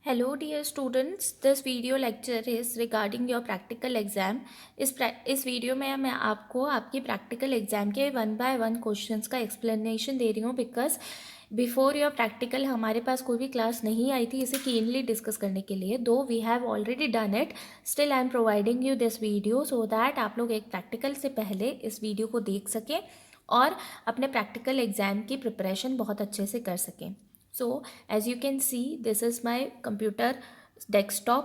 Hello dear students, this video lecture is regarding your practical exam. इस video में मैं आपको आपकी प्रैक्टिकल एग्जाम के 1 by 1 क्वेश्चंस का एक्सप्लेनेशन दे रही हूँ बिकॉज बिफोर योर प्रैक्टिकल हमारे पास कोई भी क्लास नहीं आई थी इसे कीनली डिस्कस करने के लिए. Though we have already done it, still I am providing you this video so that आप लोग एक प्रैक्टिकल से पहले इस वीडियो को देख सकें और अपने प्रैक्टिकल एग्जाम की प्रिपरेशन बहुत अच्छे से कर सकें. So as you can see this is my computer desktop.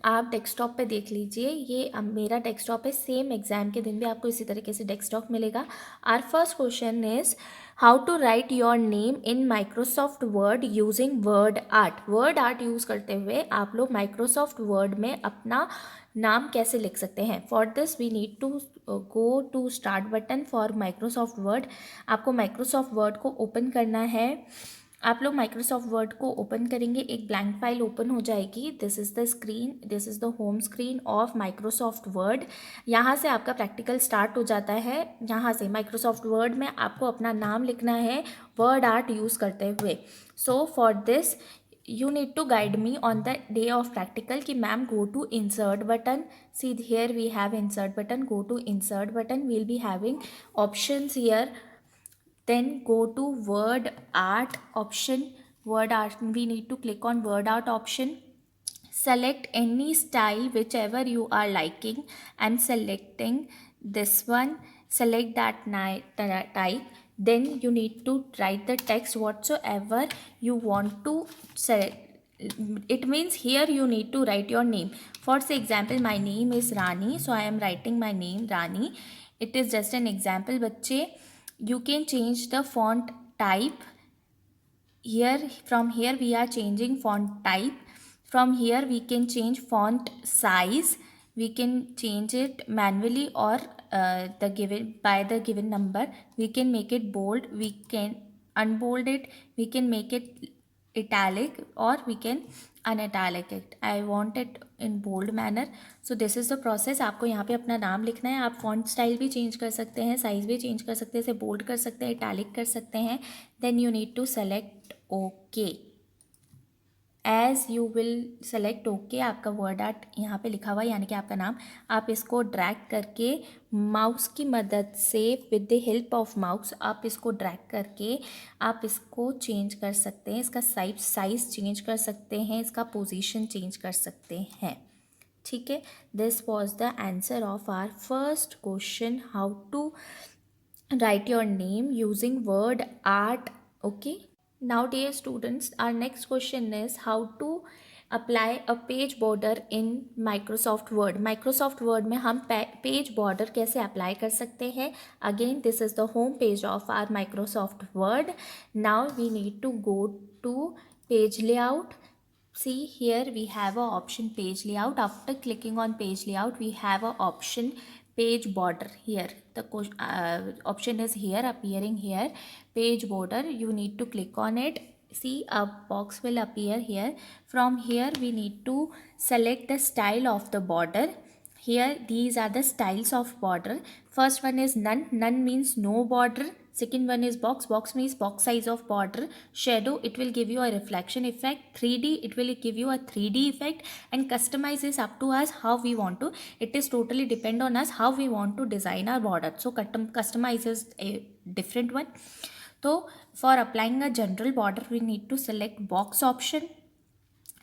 आप डेस्कटॉप पे देख लीजिए, ये अब मेरा डेस्कटॉप है. सेम एग्जाम के दिन भी आपको इसी तरीके से डेस्कटॉप मिलेगा. Our first question is how to write your name in Microsoft Word using Word Art. Word Art use करते हुए आप लोग माइक्रोसॉफ्ट वर्ड में अपना नाम कैसे लिख सकते हैं. For this we need to go to start button for Microsoft Word. आपको माइक्रोसॉफ्ट वर्ड को ओपन करना है. आप लोग माइक्रोसॉफ्ट वर्ड को ओपन करेंगे, एक ब्लैंक फाइल ओपन हो जाएगी. This is the screen, this is the home screen of Microsoft word. यहाँ से आपका प्रैक्टिकल स्टार्ट हो जाता है. यहाँ से माइक्रोसॉफ्ट वर्ड में आपको अपना नाम लिखना है वर्ड आर्ट यूज़ करते हुए. So for this you need to guide me on the day of practical कि ma'am go to insert button. See here we have insert button. Go to insert button. We'll be having options here. Then go to word art option. Word art, we need to click on word art option. Select any style whichever you are liking. I'm selecting this one. Select that type. Then you need to write the text whatsoever you want to select. It means here you need to write your name. For example, my name is Rani, so I am writing my name Rani. It is just an example बच्चे. You can change the font type. Here from here we are changing font type. From here we can change font size. We can change it manually or the given number. We can make it bold, we can unbold it, we can make it italic or we can unitalic it. I want it in bold manner. So this is the process. आपको यहाँ पे अपना नाम लिखना है. आप font style भी change कर सकते हैं, size भी change कर सकते हैं, इसे bold कर सकते हैं, italic कर सकते हैं. Then you need to select OK. As you will select okay, आपका वर्ड आर्ट यहाँ पे लिखा हुआ है यानी कि आपका नाम. आप इसको ड्रैग करके माउस की मदद से with the help of mouse आप इसको ड्रैग करके आप इसको चेंज कर सकते हैं. इसका साइज चेंज कर सकते हैं, इसका पोजीशन चेंज कर सकते हैं. ठीक है, this was the answer of our first question, how to write your name using word art. Okay, now dear students, our next question is how to apply a page border in Microsoft Word. Microsoft Word में हम page border कैसे apply कर सकते हैं. Again this is the home page of our Microsoft Word. Now we need to go to page layout. See here we have a option page layout. After clicking on page layout we have a option page border. Here the option is here appearing here, page border. You need to click on it. See a box will appear here. From here we need to select the style of the border. Here these are the styles of border. First one is none. None means no border. Second one is box. Box means box size of border. Shadow, it will give you a reflection effect. 3D, it will give you a 3D effect. And customize is up to us how we want to. It is totally depend on us how we want to design our border. So customize is a different one. So for applying a general border we need to select box option.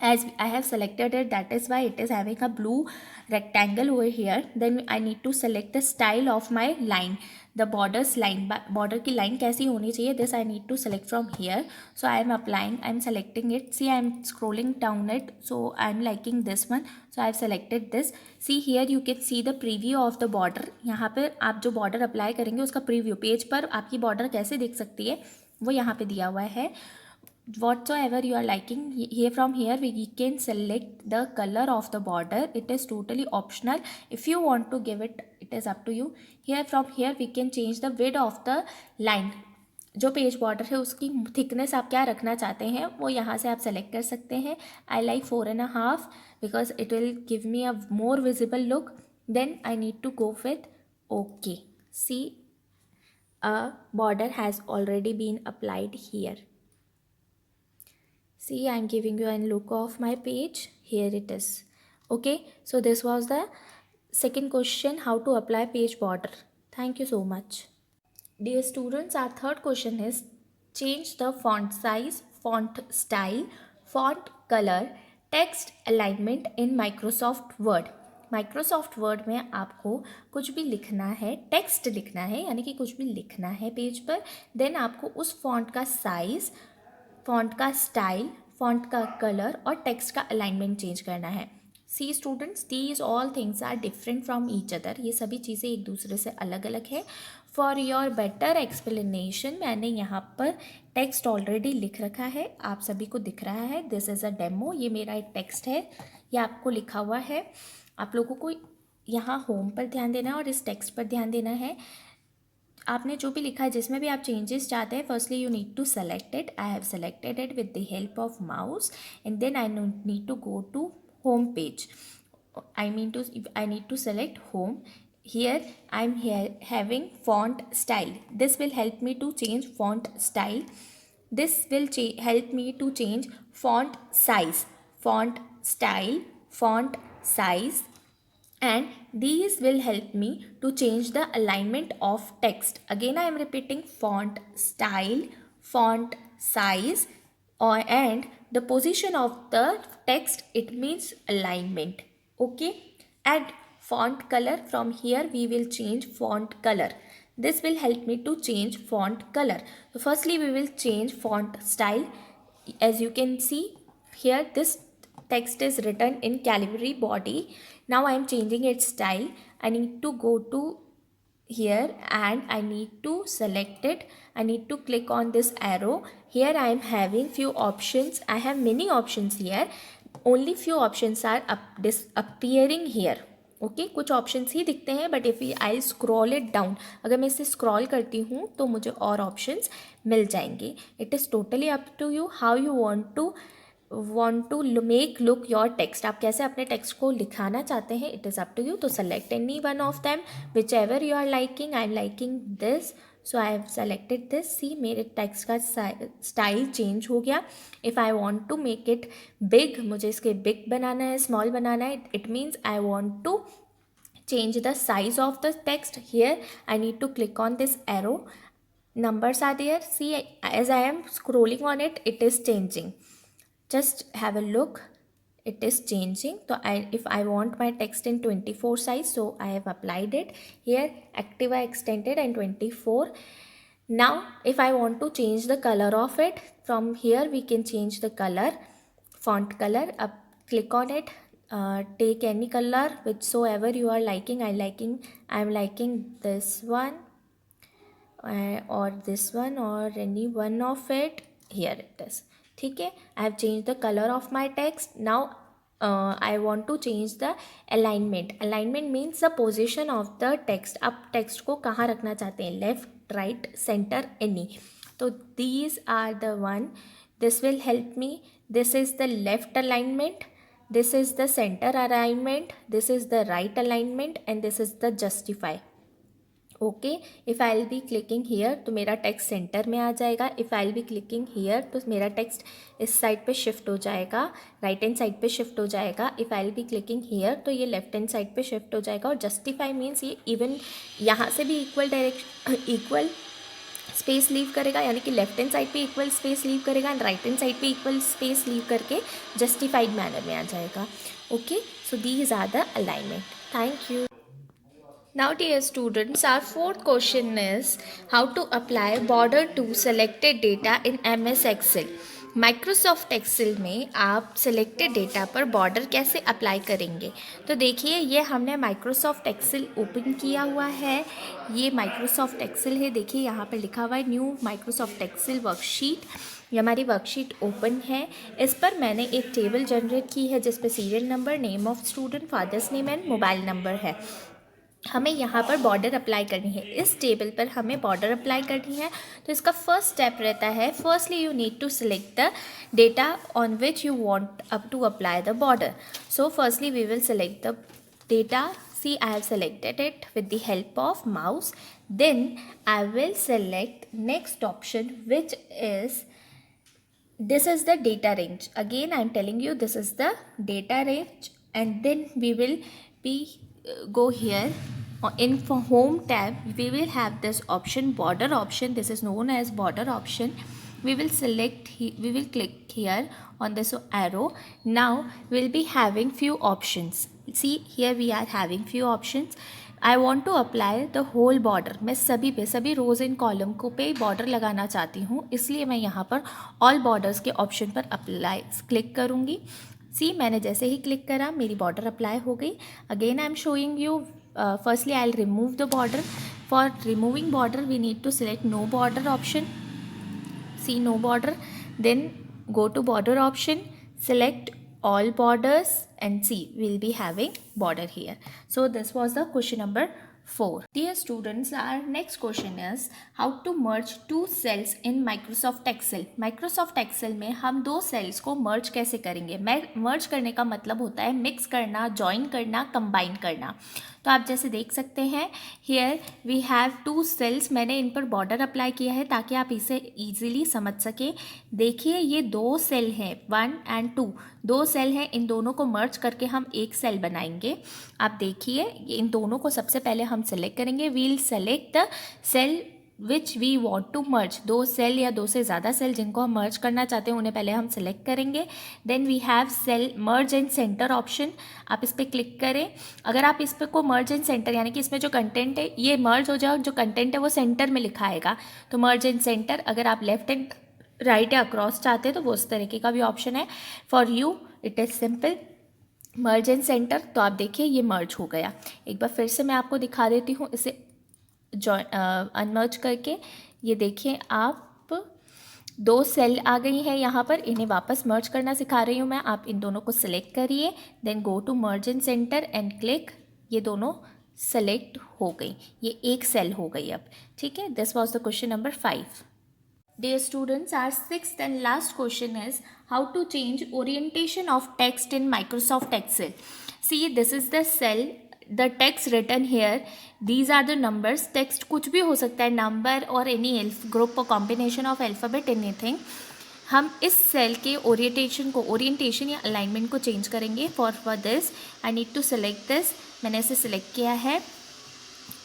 As I have selected it, that is why it is having a blue rectangle over here. Then I need to select the style of my line, the borders line. Border की line कैसी होनी चाहिए, this I need to select from here. So I am applying, I am selecting it. See, I am scrolling down it, so I am liking this one. So I have selected this. See here you can see the preview of the border. यहाँ पर आप जो border apply करेंगे उसका preview page पर आपकी border कैसे दिख सकती है वो यहाँ पे दिया हुआ है. Whatsoever you are liking, here from here we can select the color of the border. It is totally optional. If you want to give it, it is up to you. Here from here we can change the width of the line. जो page border है उसकी thickness आप क्या रखना चाहते हैं वो यहाँ से आप सेलेक्ट कर सकते हैं. I like 4.5 because it will give me a more visible look. Then I need to go with okay. See a border has already been applied here. See, I'm giving you a look of my page. Here it is. Okay, so this was the second question, how to apply page border. Thank you so much. Dear students, our third question is change the font size, font style, font color, text alignment in Microsoft Word. Microsoft word में आपको कुछ भी लिखना है, text लिखना है, यानी कि कुछ भी लिखना है पेज पर, देन आपको उस फॉन्ट का साइज़, फॉन्ट का स्टाइल, फॉन्ट का कलर और टेक्स्ट का अलाइनमेंट चेंज करना है. See students, these all things are different from each other. ये सभी चीज़ें एक दूसरे से अलग अलग है. फॉर योर बेटर एक्सप्लेनेशन मैंने यहाँ पर टेक्स्ट ऑलरेडी लिख रखा है, आप सभी को दिख रहा है. This is a demo. ये मेरा एक टेक्स्ट है, ये आपको लिखा हुआ है. आप लोगों को यहाँ होम पर ध्यान देना है और इस टेक्स्ट पर ध्यान देना है. आपने जो भी लिखा है, जिसमें भी आप चेंजेस चाहते हैं, firstly you need to select it. I have selected it with the help of mouse and then I need to go to home page. I need to select home. Here I am having font style. This will help me to change font style. This will help me to change font size, font style, font size, and these will help me to change the alignment of text. Again I am repeating: font style, font size, and the position of the text, it means alignment. Okay, and font color, from here we will change font color. This will help me to change font color. So firstly we will change font style. As you can see here, this text is written in Calibri body. Now I am changing its style. I need to go to here and I need to select it. I need to click on this arrow. Here I am having few options. I have many options here. Only few options are appearing here. Okay कुछ options ही दिखते हैं, but if I scroll it down, अगर मैं इसे scroll करती हूँ तो मुझे और ऑप्शंस मिल जाएंगे. It is totally up to you how you want to make look your text. आप कैसे अपने टेक्स्ट को लिखाना चाहते हैं, it is up to you. तो select any one of them whichever you are liking. I am liking this, so I have selected this. See, मेरे text का स्टाइल चेंज हो गया. If I want to make it big, मुझे इसके big बनाना है, small बनाना है, it means I want to change the size of the text. Here I need to click on this arrow. Numbers are there. See, as I am scrolling on it, it is changing. Just have a look, it is changing. So if I want my text in 24 size, so I have applied it here. Activa extended and 24. Now if I want to change the color of it, from here we can change the color, font color. Up, click on it, take any color whichsoever you are liking. I'm liking this one, or this one, or any one of it. Here it is. ठीक है, I have changed the color of my text. Now I want to change the alignment. Alignment means the position of the text. आप text को कहाँ रखना चाहते हैं, left, right, center, any. तो these are the one. This will help me. This is the left alignment, this is the center alignment, this is the right alignment, and this is the justify. Okay, if I will be clicking here तो मेरा text centre में आ जाएगा. If I will be clicking here तो मेरा text इस side पे shift हो जाएगा, राइट हैंड साइड पे शिफ्ट हो जाएगा. If I will be clicking here तो ये लेफ्ट हैंड साइड पे शिफ्ट हो जाएगा. और जस्टिफाई मीन्स ये इवन यहाँ से भी इक्वल स्पेस लीव करेगा, यानी कि लेफ्ट हैंड साइड पे इक्वल स्पेस लीव करेगा एंड राइट हैंड साइड पे इक्वल स्पेस लीव करके जस्टिफाइड मैनर में आ जाएगा. Okay, so these are the alignment. Thank you. Now dear students, our fourth question is how to apply border to selected data in MS Excel. Microsoft Excel में आप selected data पर border कैसे apply करेंगे. तो देखिए, ये हमने Microsoft Excel open किया हुआ है. ये माइक्रोसॉफ्ट एक्सेल है. देखिए यहाँ पर लिखा हुआ है न्यू माइक्रोसॉफ्ट एक्सेल वर्कशीट. ये हमारी वर्कशीट ओपन है. इस पर मैंने एक टेबल जनरेट की है जिस पर serial number, name of student, father's name and mobile number है. हमें यहाँ पर बॉर्डर अप्लाई करनी है. इस टेबल पर हमें बॉर्डर अप्लाई करनी है. तो इसका फर्स्ट स्टेप रहता है, firstly you need to select the data on which you want to apply the border. So firstly we will select the data. See, I have selected it with the help of mouse. Then I will select next option, which is this is the data range. Again I am telling you, this is the data range, and then we will be go here in for home tab. We will have this option, border option. This is known as border option. We will select, we will click here on this arrow. Now we'll be having few options. See here we are having few options. I want to apply the whole border. मैं सभी पे, सभी रोज इन column को पे border लगाना चाहती हूँ, इसलिए मैं यहाँ पर ऑल बॉर्डर्स के ऑप्शन पर अप्लाई क्लिक करूँगी. सी मैंने जैसे ही क्लिक करा मेरी बॉर्डर अप्लाई हो गई. Again I am showing you. Firstly I will remove the border. For removing border we need to select no border option. See no border, then go to border option, select all borders, and see we'll be having border here. So this was the question number 4. Dear students, our next question is how to merge two cells in Microsoft Excel. Microsoft Excel में हम दो cells को merge कैसे करेंगे. merge करने का मतलब होता है mix करना, join करना, combine करना. तो आप जैसे देख सकते हैं here we have two cells. मैंने इन पर border अप्लाई किया है ताकि आप इसे easily समझ सकें. देखिए ये दो सेल हैं 1 and 2. दो सेल हैं, इन दोनों को मर्ज करके हम एक सेल बनाएंगे. आप देखिए इन दोनों को सबसे पहले हम सेलेक्ट करेंगे. We'll select the cell which we want to merge. दो सेल या दो से ज़्यादा सेल जिनको हम मर्ज करना चाहते हैं उन्हें पहले हम सेलेक्ट करेंगे. Then we have cell merge and center option. आप इस पर क्लिक करें. अगर आप इस पर को मर्ज एंड सेंटर यानी कि इसमें जो कंटेंट है ये मर्ज हो जाए, जो कंटेंट है वो सेंटर में लिखा आएगा, तो मर्ज एंड सेंटर. अगर आप लेफ्ट एंड राइट या अक्रॉस चाहते हैं तो वो उस तरीके का भी ऑप्शन है. For you it is simple merge and centre. तो आप देखिए ये मर्ज हो गया. एक बार फिर से मैं आपको दिखा देती हूँ इसे अनमर्ज करके. ये देखिए आप दो सेल आ गई हैं यहाँ पर, इन्हें वापस मर्ज करना सिखा रही हूँ मैं. आप इन दोनों को सिलेक्ट करिए, then go to merge and center and click. ये दोनों सेलेक्ट हो गई, ये एक सेल हो गई अब. ठीक है, this was the question number 5. Dear students, our sixth and last question is how to change orientation of text in Microsoft Excel. See, this is the cell, the text written here. These are the numbers. Text कुछ भी हो सकता है, number or any group or combination of alphabet, anything. हम इस cell के orientation या alignment को चेंज करेंगे. For this I need to select this. मैंने इसे सेलेक्ट किया है.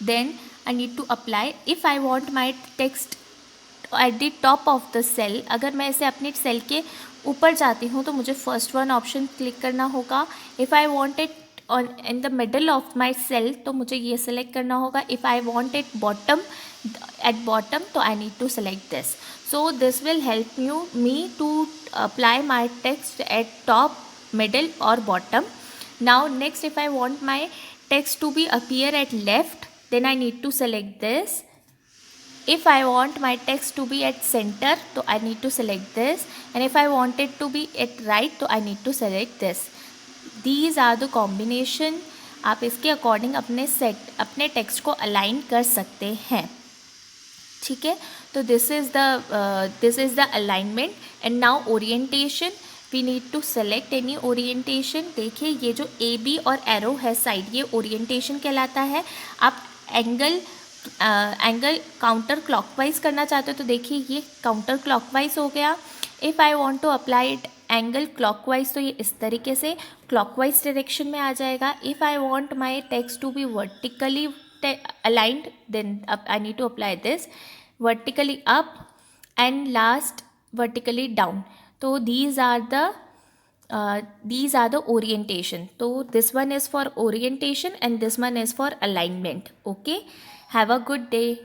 Then I need to apply. If I want my text at the top of the cell, अगर मैं इसे अपने सेल के ऊपर चाहती हूँ तो मुझे फर्स्ट वन ऑप्शन क्लिक करना होगा. If I want it on in the middle of my cell तो मुझे ये सेलेक्ट करना होगा. If I want it bottom at bottom तो I need to select this. So this will help me to apply my text at top, middle और bottom. Now next, if I want my text to be appear at left then I need to select this. If I want my text to be at center तो I need to select this, and if I want it to be at right तो I need to select this. These are the combination. आप इसके according अपने text को align कर सकते हैं. ठीक है, तो this is the alignment. And now orientation, we need to select any orientation. देखिए ये जो ए बी और एरो है साइड, ये ओरिएंटेशन कहलाता है. आप एंगल काउंटर क्लॉकवाइज करना चाहते हो तो देखिए ये काउंटर क्लॉकवाइज हो गया. If I want to apply it angle clockwise तो ये इस तरीके से क्लॉकवाइज डायरेक्शन में आ जाएगा. If I want my text to be vertically aligned then I need to apply this vertically up and last vertically down. So these are the orientation. So this one is for orientation and this one is for alignment. Okay, have a good day.